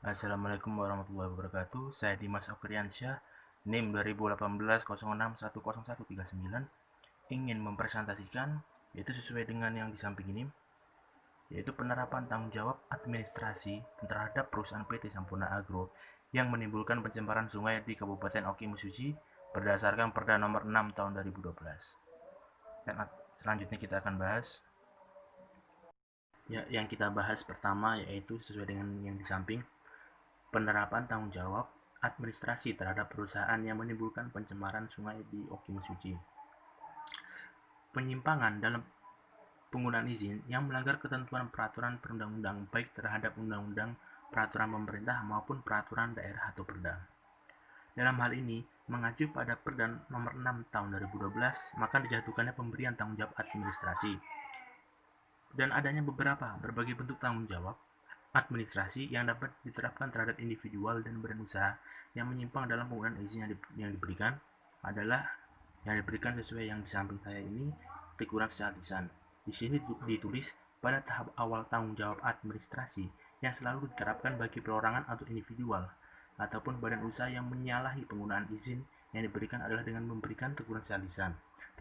Assalamualaikum warahmatullahi wabarakatuh. Saya Dimas Okriansyah, NIM 2018 0611010139, ingin mempresentasikan, yaitu sesuai dengan yang di samping ini, yaitu penerapan tanggung jawab administrasi terhadap perusahaan PT Sampurna Agro yang menimbulkan pencemaran sungai di Kabupaten Oki Musuji berdasarkan Perda Nomor 6 Tahun 2012. Dan selanjutnya kita akan bahas yang kita bahas pertama, yaitu sesuai dengan yang di samping, penerapan tanggung jawab administrasi terhadap perusahaan yang menimbulkan pencemaran sungai di Oki Musuji. Penyimpangan dalam penggunaan izin yang melanggar ketentuan peraturan perundang-undang baik terhadap undang-undang, peraturan pemerintah maupun peraturan daerah atau perda. Dalam hal ini, mengacu pada Perda Nomor 6 Tahun 2012, maka dijatuhkannya pemberian tanggung jawab administrasi. Dan adanya berbagai bentuk tanggung jawab administrasi yang dapat diterapkan terhadap individual dan badan usaha yang menyimpang dalam penggunaan izin yang diberikan adalah yang diberikan sesuai yang di samping saya ini, teguran secara lisan. Di sini ditulis pada tahap awal tanggung jawab administrasi yang selalu diterapkan bagi perorangan atau individual ataupun badan usaha yang menyalahi penggunaan izin yang diberikan adalah dengan memberikan teguran secara lisan.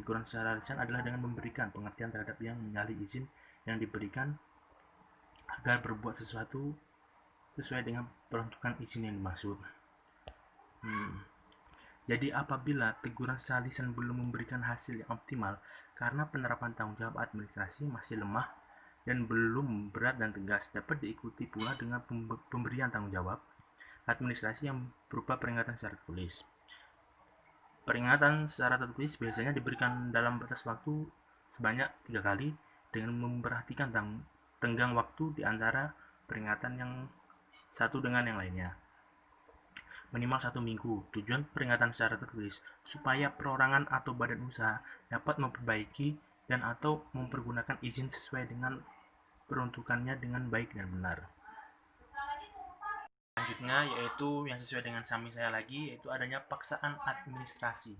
Teguran secara lisan adalah dengan memberikan pengertian terhadap yang menyalahi izin yang diberikan agar berbuat sesuatu sesuai dengan peruntukan izin yang dimaksud. Jadi apabila teguran secara lisan belum memberikan hasil yang optimal karena penerapan tanggung jawab administrasi masih lemah dan belum berat dan tegas, dapat diikuti pula dengan pemberian tanggung jawab administrasi yang berupa peringatan secara tertulis. Peringatan secara tertulis biasanya diberikan dalam batas waktu sebanyak 3 kali dengan memperhatikan tenggang waktu di antara peringatan yang satu dengan yang lainnya. Minimal 1 minggu. Tujuan peringatan secara tertulis supaya perorangan atau badan usaha dapat memperbaiki dan atau mempergunakan izin sesuai dengan peruntukannya dengan baik dan benar. Selanjutnya yaitu yang sesuai dengan samping saya lagi, yaitu adanya paksaan administrasi.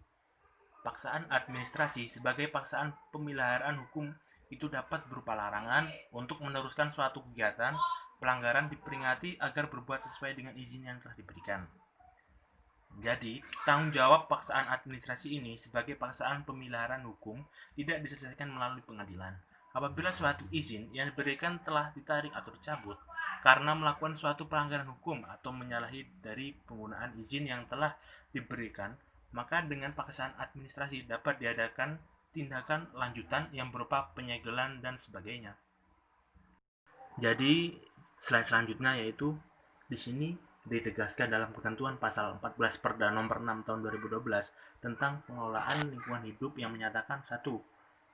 Paksaan administrasi sebagai paksaan pemeliharaan hukum itu dapat berupa larangan untuk meneruskan suatu kegiatan pelanggaran diperingati agar berbuat sesuai dengan izin yang telah diberikan. Jadi, tanggung jawab paksaan administrasi ini sebagai paksaan pemeliharaan hukum tidak diselesaikan melalui pengadilan. Apabila suatu izin yang diberikan telah ditarik atau dicabut karena melakukan suatu pelanggaran hukum atau menyalahi dari penggunaan izin yang telah diberikan, maka dengan paksaan administrasi dapat diadakan tindakan lanjutan yang berupa penyegelan dan sebagainya. Jadi, slide selanjutnya yaitu di sini ditegaskan dalam ketentuan pasal 14 Perda Nomor 6 Tahun 2012 tentang pengelolaan lingkungan hidup yang menyatakan 1.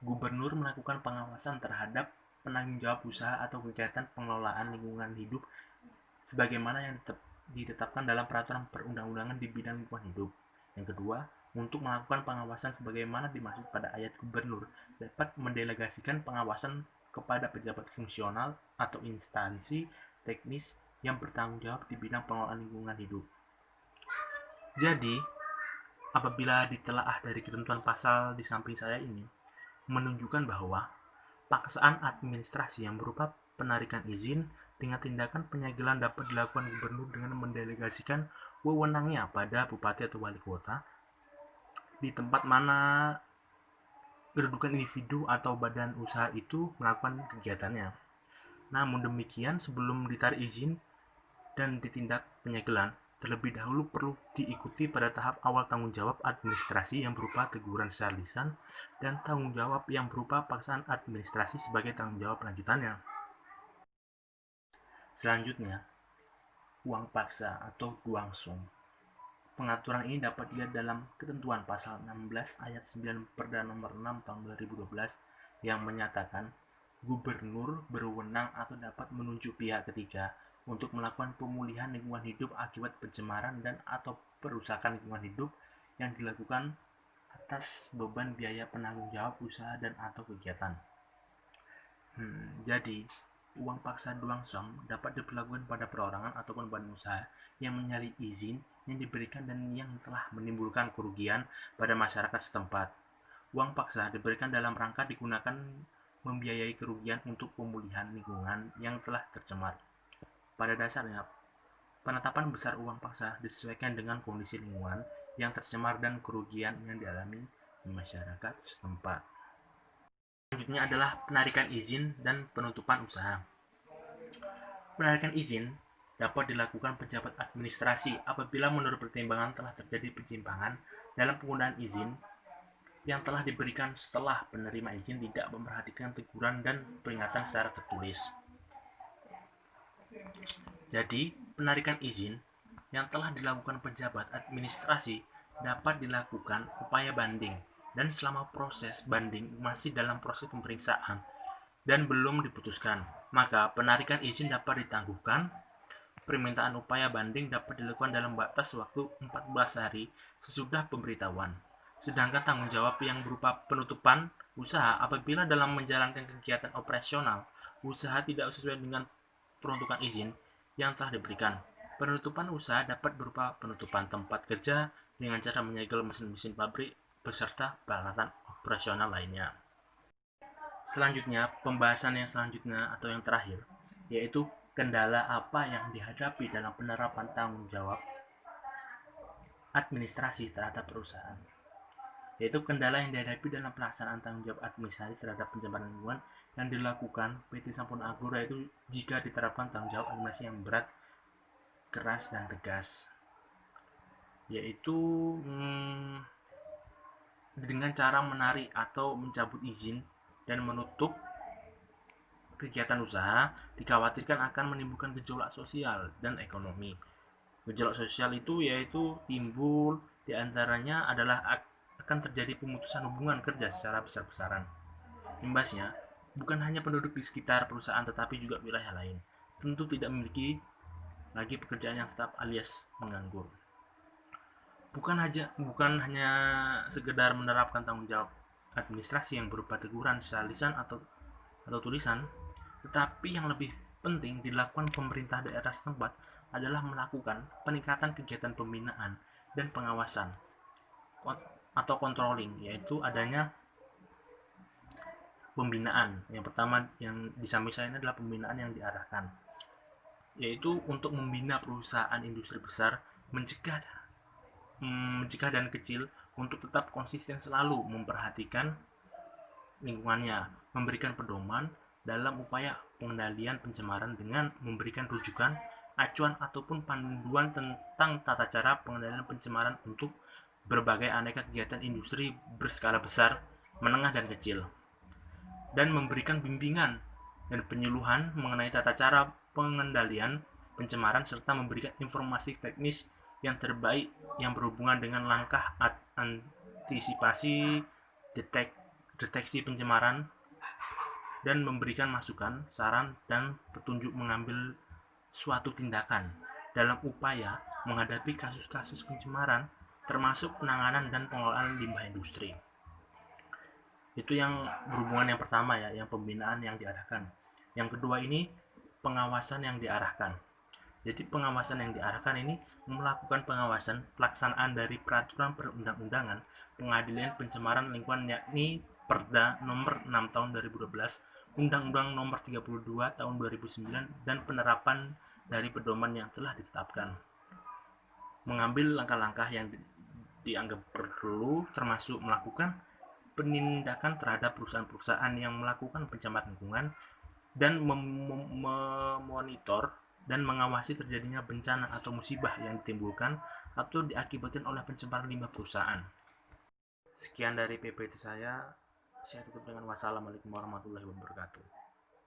Gubernur melakukan pengawasan terhadap penanggung jawab usaha atau kegiatan pengelolaan lingkungan hidup sebagaimana yang ditetapkan dalam peraturan perundang-undangan di bidang lingkungan hidup. Yang kedua, untuk melakukan pengawasan sebagaimana dimaksud pada ayat gubernur dapat mendelegasikan pengawasan kepada pejabat fungsional atau instansi teknis yang bertanggung jawab di bidang pengelolaan lingkungan hidup. Jadi, apabila ditelaah dari ketentuan pasal di samping saya ini, menunjukkan bahwa paksaan administrasi yang berupa penarikan izin dengan tindakan penyegelan dapat dilakukan gubernur dengan mendelegasikan wewenangnya pada bupati atau wali kota di tempat mana kedudukan individu atau badan usaha itu melakukan kegiatannya. Namun demikian, sebelum ditarik izin dan ditindak penyegelan, terlebih dahulu perlu diikuti pada tahap awal tanggung jawab administrasi yang berupa teguran secara lisan dan tanggung jawab yang berupa paksaan administrasi sebagai tanggung jawab lanjutannya. Selanjutnya, uang paksa atau duangsung. Pengaturan ini dapat dilihat dalam ketentuan pasal 16 ayat 9 Perda Nomor 6 Tahun 2012 yang menyatakan gubernur berwenang atau dapat menunjuk pihak ketiga untuk melakukan pemulihan lingkungan hidup akibat pencemaran dan atau perusakan lingkungan hidup yang dilakukan atas beban biaya penanggung jawab usaha dan atau kegiatan. Jadi, uang paksa duangsung dapat diperlakukan pada perorangan ataupun badan usaha yang menyalahi izin yang diberikan dan yang telah menimbulkan kerugian pada masyarakat setempat. Uang paksa diberikan dalam rangka digunakan membiayai kerugian untuk pemulihan lingkungan yang telah tercemar. Pada dasarnya, Penetapan besar uang paksa disesuaikan dengan kondisi lingkungan yang tercemar dan kerugian yang dialami di masyarakat setempat. Selanjutnya adalah penarikan izin dan penutupan usaha. Penarikan izin dapat dilakukan pejabat administrasi apabila menurut pertimbangan telah terjadi penyimpangan dalam penggunaan izin yang telah diberikan setelah penerima izin tidak memperhatikan teguran dan peringatan secara tertulis. Jadi, penarikan izin yang telah dilakukan pejabat administrasi dapat dilakukan upaya banding, dan selama proses banding masih dalam proses pemeriksaan dan belum diputuskan, maka penarikan izin dapat ditangguhkan. Permintaan upaya banding dapat dilakukan dalam batas waktu 14 hari sesudah pemberitahuan. Sedangkan tanggung jawab yang berupa penutupan usaha apabila dalam menjalankan kegiatan operasional usaha tidak sesuai dengan peruntukan izin yang telah diberikan. Penutupan usaha dapat berupa penutupan tempat kerja dengan cara menyegel mesin-mesin pabrik beserta peralatan operasional lainnya. Selanjutnya, pembahasan yang selanjutnya atau yang terakhir, yaitu kendala apa yang dihadapi dalam penerapan tanggung jawab administrasi terhadap perusahaan. Yaitu kendala yang dihadapi dalam pelaksanaan tanggung jawab administrasi terhadap pencemaran lingkungan yang dilakukan PT Sampurna Agro, yaitu jika diterapkan tanggung jawab administrasi yang berat, keras, dan tegas, yaitu dengan cara menarik atau mencabut izin dan menutup kegiatan usaha dikhawatirkan akan menimbulkan gejolak sosial dan ekonomi. Gejolak sosial itu yaitu timbul diantaranya adalah akan terjadi pemutusan hubungan kerja secara besar-besaran. Imbasnya, bukan hanya penduduk di sekitar perusahaan tetapi juga wilayah lain tentu tidak memiliki lagi pekerjaan yang tetap alias menganggur. Bukan hanya sekedar menerapkan tanggung jawab administrasi yang berupa teguran secara lisan atau tulisan, tetapi yang lebih penting dilakukan pemerintah daerah setempat adalah melakukan peningkatan kegiatan pembinaan dan pengawasan atau controlling, yaitu adanya pembinaan. Yang pertama yang disampaikan saya ini adalah pembinaan yang diarahkan, yaitu untuk membina perusahaan industri besar, mencegah dan kecil untuk tetap konsisten selalu memperhatikan lingkungannya, memberikan pedoman dalam upaya pengendalian pencemaran dengan memberikan rujukan, acuan ataupun panduan tentang tata cara pengendalian pencemaran untuk berbagai aneka kegiatan industri berskala besar, menengah, dan kecil, dan memberikan bimbingan dan penyuluhan mengenai tata cara pengendalian pencemaran serta memberikan informasi teknis yang terbaik yang berhubungan dengan langkah antisipasi deteksi pencemaran, dan memberikan masukan, saran, dan petunjuk mengambil suatu tindakan dalam upaya menghadapi kasus-kasus pencemaran termasuk penanganan dan pengelolaan limbah industri. Itu yang berhubungan yang pertama ya, yang pembinaan yang diarahkan. Yang kedua ini pengawasan yang diarahkan. Jadi pengawasan yang diarahkan ini melakukan pengawasan pelaksanaan dari peraturan perundang-undangan pengadilan pencemaran lingkungan, yakni Perda nomor 6 tahun 2012, Undang-Undang nomor 32 tahun 2009, dan penerapan dari pedoman yang telah ditetapkan. Mengambil langkah-langkah yang dianggap perlu, termasuk melakukan penindakan terhadap perusahaan-perusahaan yang melakukan pencemaran lingkungan dan memonitor dan mengawasi terjadinya bencana atau musibah yang ditimbulkan atau diakibatkan oleh pencemaran limbah perusahaan. Sekian dari PPT saya tutup dengan wassalamualaikum warahmatullahi wabarakatuh.